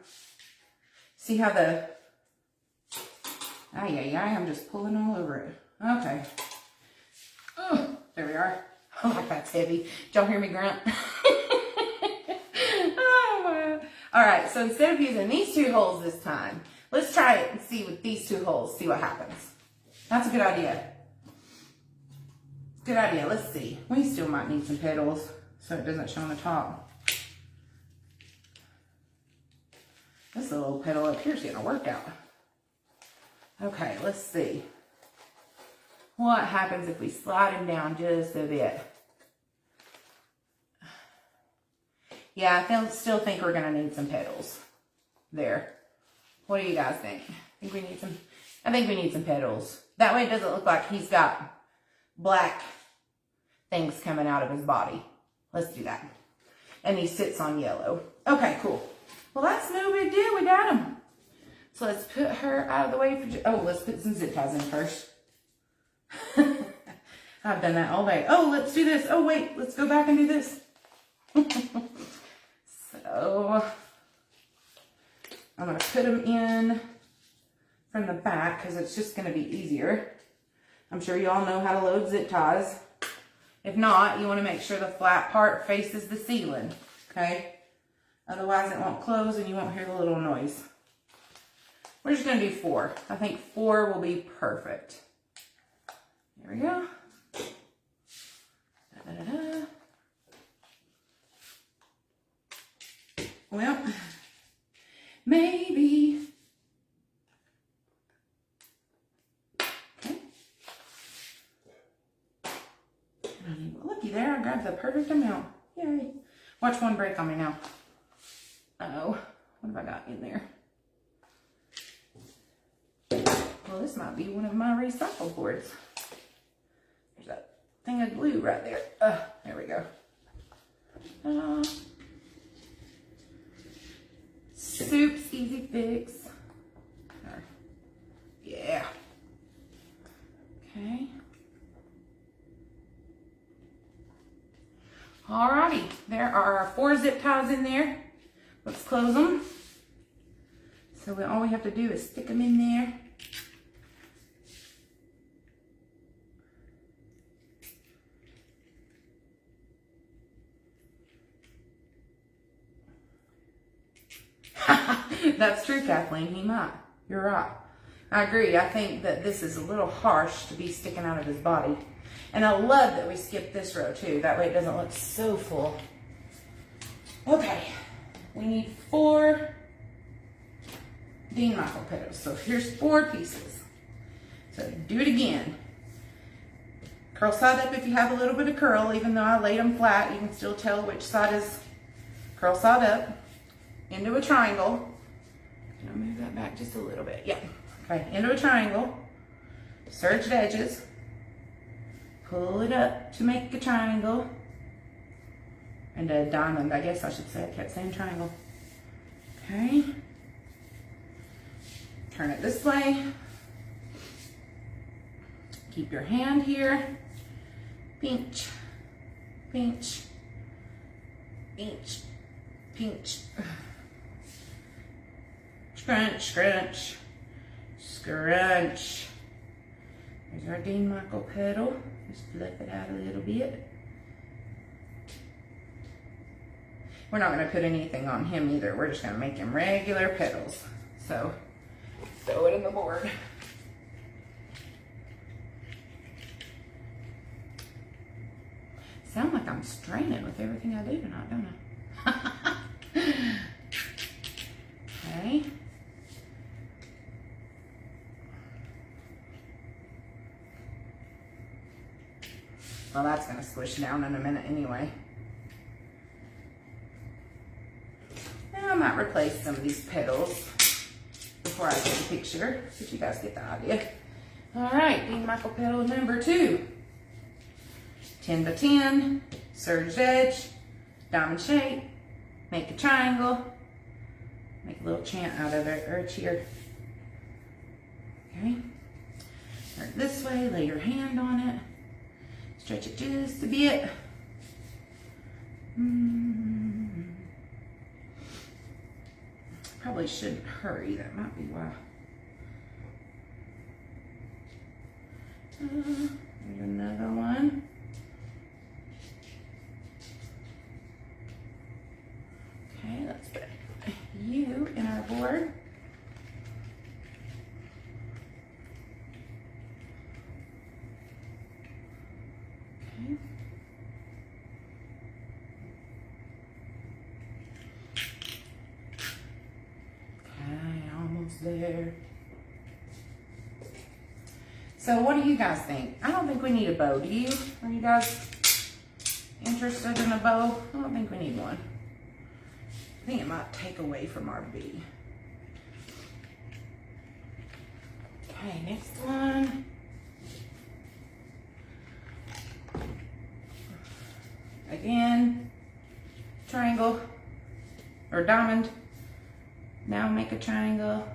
See how the... I'm just pulling all over it. Okay. Oh, there we are. Oh, that's heavy. Did y'all hear me grunt? Oh, all right, so instead of using these 2 holes this time, let's try it and see with these 2 holes, see what happens. That's a good idea. Good idea. Let's see. We still might need some petals so it doesn't show on the top. This little petal up here is getting a workout. Okay, let's see. What happens if we slide him down just a bit? Yeah, I still think we're going to need some petals there. What do you guys think? I think we need some petals. That way it doesn't look like he's got black things coming out of his body. Let's do that. And he sits on yellow. Okay, cool. Well, that's no big deal. We got him. So let's put her out of the way for... Oh, let's put some zip ties in first. I've done that all day. Oh, let's do this. Oh, wait. Let's go back and do this. So, I'm going to put them in from the back because it's just going to be easier. I'm sure you all know how to load zip ties. If not, you want to make sure the flat part faces the ceiling, okay? Otherwise, it won't close and you won't hear the little noise. We're just going to do 4. I think 4 will be perfect. There we go. Da-da-da-da. Well, maybe. Okay. Looky there, I grabbed the perfect amount. Yay. Watch one break on me now. Uh-oh. What have I got in there? Well, this might be one of my recycle boards. There's that thing of glue right there. There we go. Soup's easy fix. Yeah. Okay. Alrighty, there are 4 zip ties in there. Let's close them. So all we have to do is stick them in there. That's true, Kathleen. He might. You're right. I agree. I think that this is a little harsh to be sticking out of his body. And I love that we skipped this row too. That way it doesn't look so full. Okay. We need 4 Dean Michael petals. So here's 4 pieces. So do it again. Curl side up if you have a little bit of curl. Even though I laid them flat, you can still tell which side is curl side up. Into a triangle. Can I move that back just a little bit? Yeah. Okay, into a triangle. Serged edges. Pull it up to make a triangle. And a diamond, I guess I should say. I kept saying triangle. Okay. Turn it this way. Keep your hand here. Pinch, pinch, pinch, pinch. Scrunch, scrunch, scrunch. There's our Dean Michael petal. Just fluff it out a little bit. We're not going to put anything on him either. We're just going to make him regular petals. So, throw it in the board. Sound like I'm straining with everything I do tonight, don't I? Okay. Well, that's going to squish down in a minute anyway. Now I might replace some of these petals before I take a picture, but you guys get the idea. All right, Dean Michael petal number 2. 10 by 10, serged edge, diamond shape, make a triangle, make a little chant out of it, or a cheer. Okay, turn it this way, lay your hand on it, stretch it just a bit. Probably shouldn't hurry, that might be why. There's another one. Okay, let's put you in our board. Okay. Okay, almost there. So what do you guys think? I don't think we need a bow, do you? Are you guys interested in a bow? I don't think we need one. I think it might take away from our bee. Okay, next one. Again, triangle or diamond. Now make a triangle.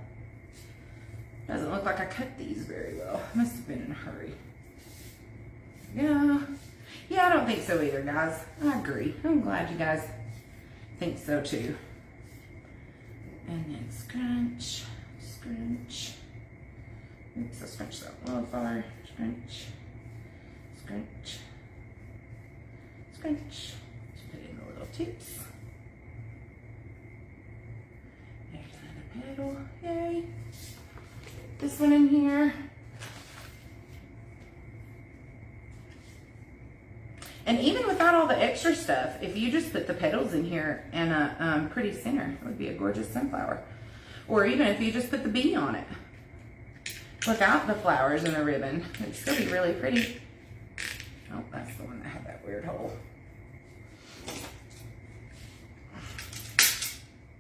Doesn't look like I cut these very well. Must have been in a hurry. Yeah, I don't think so either, guys. I agree. I'm glad you guys think so too. And then scrunch, scrunch. Oops, I scrunched that a little far. Scrunch, scrunch, scrunch. Just put in the little tips. There's another petal. Yay. This one in here. And even without all the extra stuff, if you just put the petals in here and a pretty center, it would be a gorgeous sunflower. Or even if you just put the bee on it, without the flowers and the ribbon, it'd still be really pretty. Oh, that's the one that had that weird hole.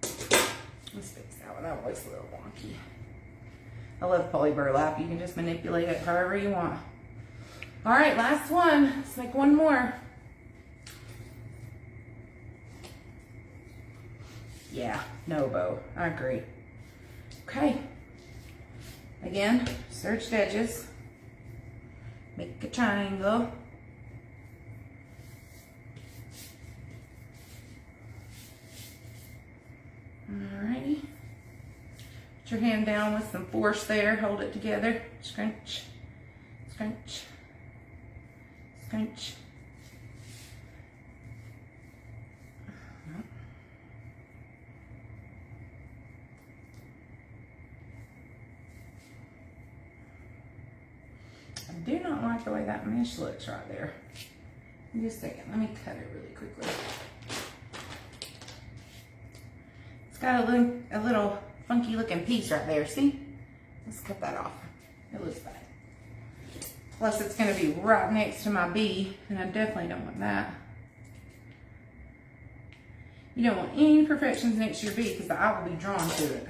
Let's fix that one. That one looks a little wonky. I love poly burlap. You can just manipulate it however you want. All right, last one. Let's make one more. Yeah, no bow. I agree. Okay. Again, serged edges. Make a triangle. Alrighty. Put your hand down with some force there. Hold it together. Scrunch, scrunch, scrunch. I do not like the way that mesh looks right there. Just a second, let me cut it really quickly. It's got a little funky looking piece right there, see? Let's cut that off. It looks bad. Plus it's gonna be right next to my bee, and I definitely don't want that. You don't want any imperfections next to your bee because the eye will be drawn to it.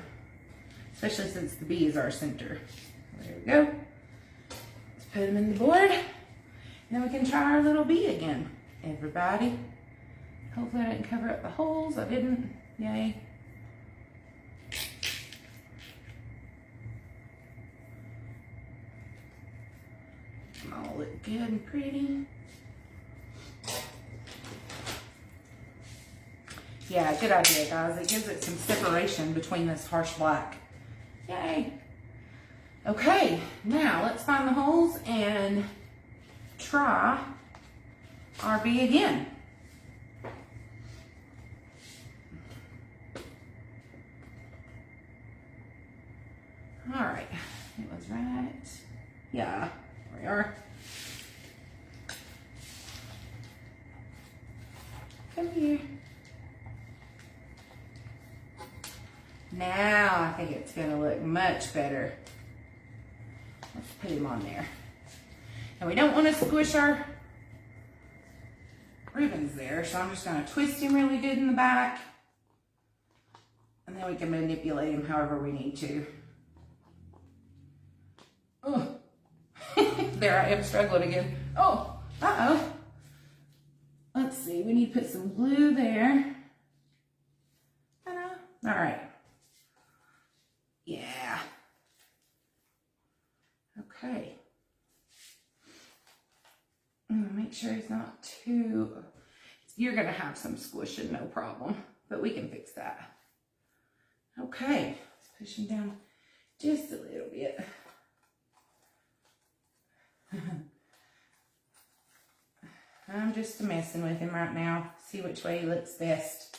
Especially since the bee is our center. There we go. Let's put them in the board. Then we can try our little bee again. Everybody. Hopefully I didn't cover up the holes. I didn't. Yay. Them all look good and pretty. Yeah, good idea, guys. It gives it some separation between this harsh black. Yay. Okay, now let's find the holes and try our bee again. All right, it was right. Yeah, there we are. Come here. Now I think it's gonna look much better. Let's put him on there. And we don't want to squish our ribbons there, so I'm just gonna twist him really good in the back. And then we can manipulate him however we need to. Oh, there I am struggling again. Oh, uh-oh. Let's see, we need to put some glue there. Ta-da. All right. Yeah. Okay. Make sure he's not too, you're gonna have some squishing, no problem, but we can fix that. Okay, let's push him down just a little bit. I'm just messing with him right now, see which way he looks best.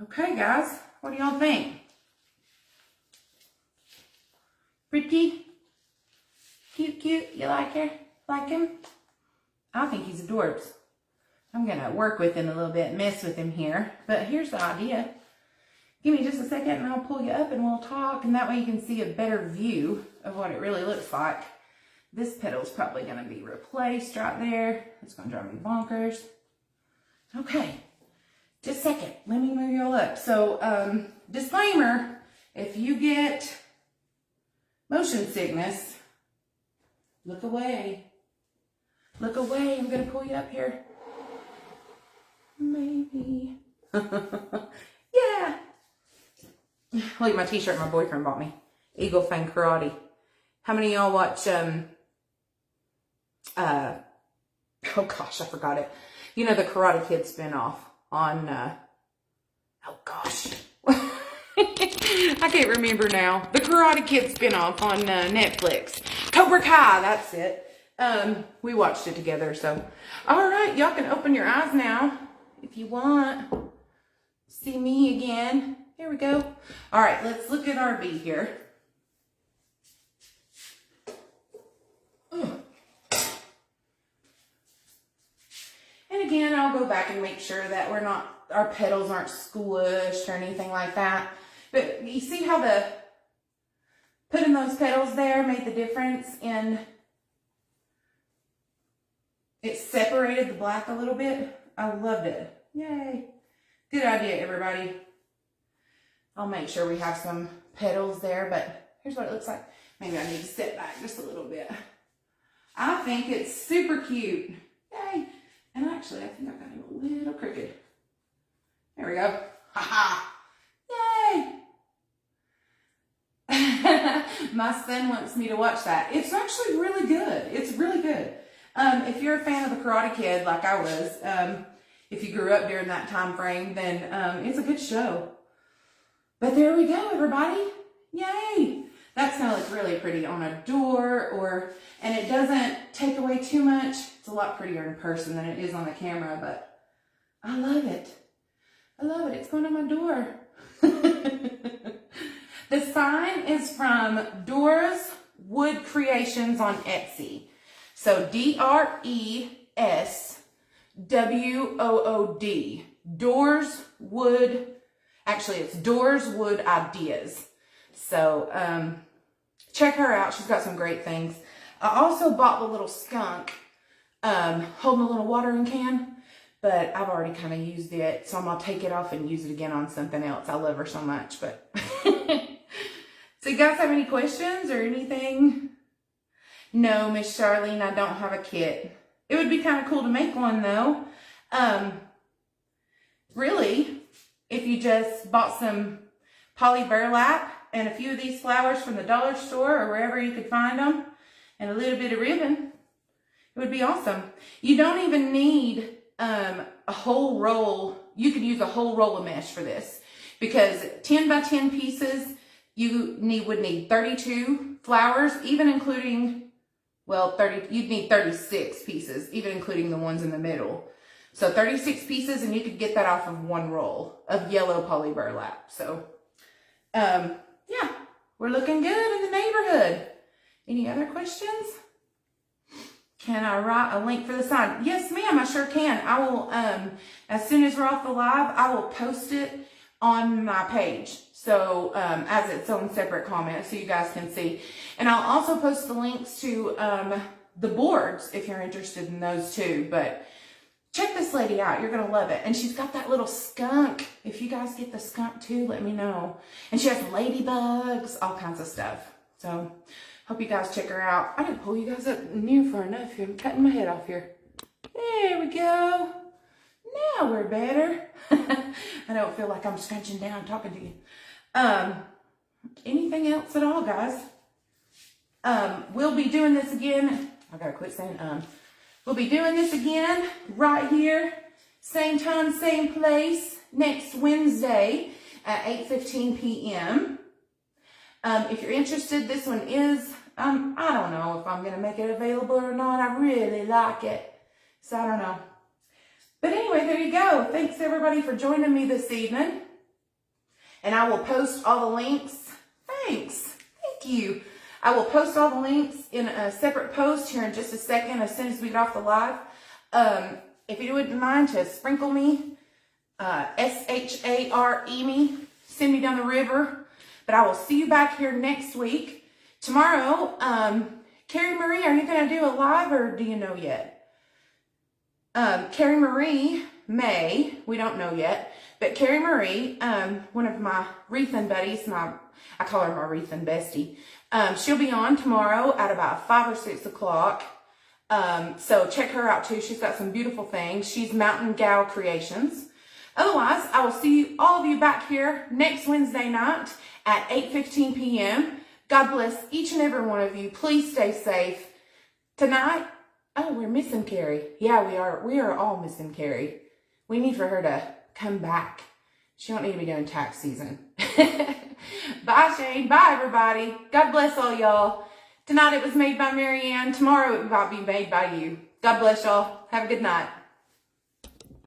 Okay, guys, what do y'all think? Pretty? Cute, cute. You like her? Like him? I think he's adorbs. I'm going to work with him a little bit, mess with him here. But here's the idea. Give me just a second and I'll pull you up and we'll talk. And that way you can see a better view of what it really looks like. This petal's probably going to be replaced right there. It's going to drive me bonkers. Okay. Just a second. Let me move y'all up. So, disclaimer, if you get motion sickness, look away. Look away. I'm going to pull you up here. Maybe. Yeah. Look at my t-shirt my boyfriend bought me. Eagle Fang Karate. How many of y'all watch, oh gosh, I forgot it. You know, the Karate Kid spinoff on, oh gosh. I can't remember now. The Karate Kid spinoff on Netflix. Cobra Kai, that's it. We watched it together, so. All right, y'all can open your eyes now if you want. See me again. Here we go. All right, let's look at our bee here. And again, I'll go back and make sure that our petals aren't squished or anything like that. But you see how putting those petals there made the difference in, it separated the black a little bit. I loved it. Yay. Good idea, everybody. I'll make sure we have some petals there, but here's what it looks like. Maybe I need to sit back just a little bit. I think it's super cute. Yay. And actually, I think I've got him a little crooked. There we go. Ha ha. Yay. My son wants me to watch that. It's actually really good. It's really good. If you're a fan of The Karate Kid, like I was, if you grew up during that time frame, then it's a good show. But there we go, everybody. Yay. That's going to look really pretty on a door, and it doesn't take away too much. It's a lot prettier in person than it is on the camera, but I love it. I love it. It's going on my door. The sign is from Dora's Wood Creations on Etsy. So DRESWOOD. Doors Wood. Actually, it's Doors Wood Ideas. So check her out. She's got some great things. I also bought the little skunk holding a little watering can, but I've already kind of used it, so I'm going to take it off and use it again on something else. I love her so much. But so you guys have any questions or anything? No, Miss Charlene, I don't have a kit. It would be kind of cool to make one, though. Really, if you just bought some poly burlap and a few of these flowers from the dollar store or wherever you could find them, and a little bit of ribbon, it would be awesome. You don't even need a whole roll. You could use a whole roll of mesh for this, because 10 by 10 pieces, you would need 32 flowers, even including, well, you'd need 36 pieces, even including the ones in the middle. So 36 pieces, and you could get that off of one roll of yellow poly burlap. So, yeah, we're looking good in the neighborhood. Any other questions? Can I write a link for the sign? Yes, ma'am, I sure can. I will, as soon as we're off the live, I will post it on my page. So, as its own separate comment, so you guys can see. And I'll also post the links to, the boards if you're interested in those too. But check this lady out. You're going to love it. And she's got that little skunk. If you guys get the skunk too, let me know. And she has ladybugs, all kinds of stuff. So, hope you guys check her out. I didn't pull you guys up near far enough here. I'm cutting my head off here. There we go. Now we're better. I don't feel like I'm scrunching down talking to you. Anything else at all, guys? We'll be doing this again. I gotta quit saying We'll be doing this again right here, same time, same place, next Wednesday at 8:15 p.m. If you're interested, this one is, I don't know if I'm going to make it available or not. I really like it. So I don't know. But anyway, there you go. Thanks everybody for joining me this evening. And I will post all the links. Thanks. Thank you. I will post all the links in a separate post here in just a second as soon as we get off the live. If you wouldn't mind to sprinkle me, S-H-A-R-E me, send me down the river. But I will see you back here next week. Tomorrow, Carrie Marie, are you going to do a live or do you know yet? Carrie Marie may, we don't know yet, but Carrie Marie, one of my Wreathin buddies, I call her my Wreathin bestie, she'll be on tomorrow at about 5 or 6 o'clock. So check her out too. She's got some beautiful things. She's Mountain Gal Creations. Otherwise, I will see all of you back here next Wednesday night at 8:15 p.m. God bless each and every one of you. Please stay safe. Tonight, oh, we're missing Carrie. Yeah, we are. We are all missing Carrie. We need for her to come back. She don't need to be doing tax season. Bye, Shane. Bye, everybody. God bless all y'all. Tonight it was made by Marianne. Tomorrow it will be made by you. God bless y'all. Have a good night.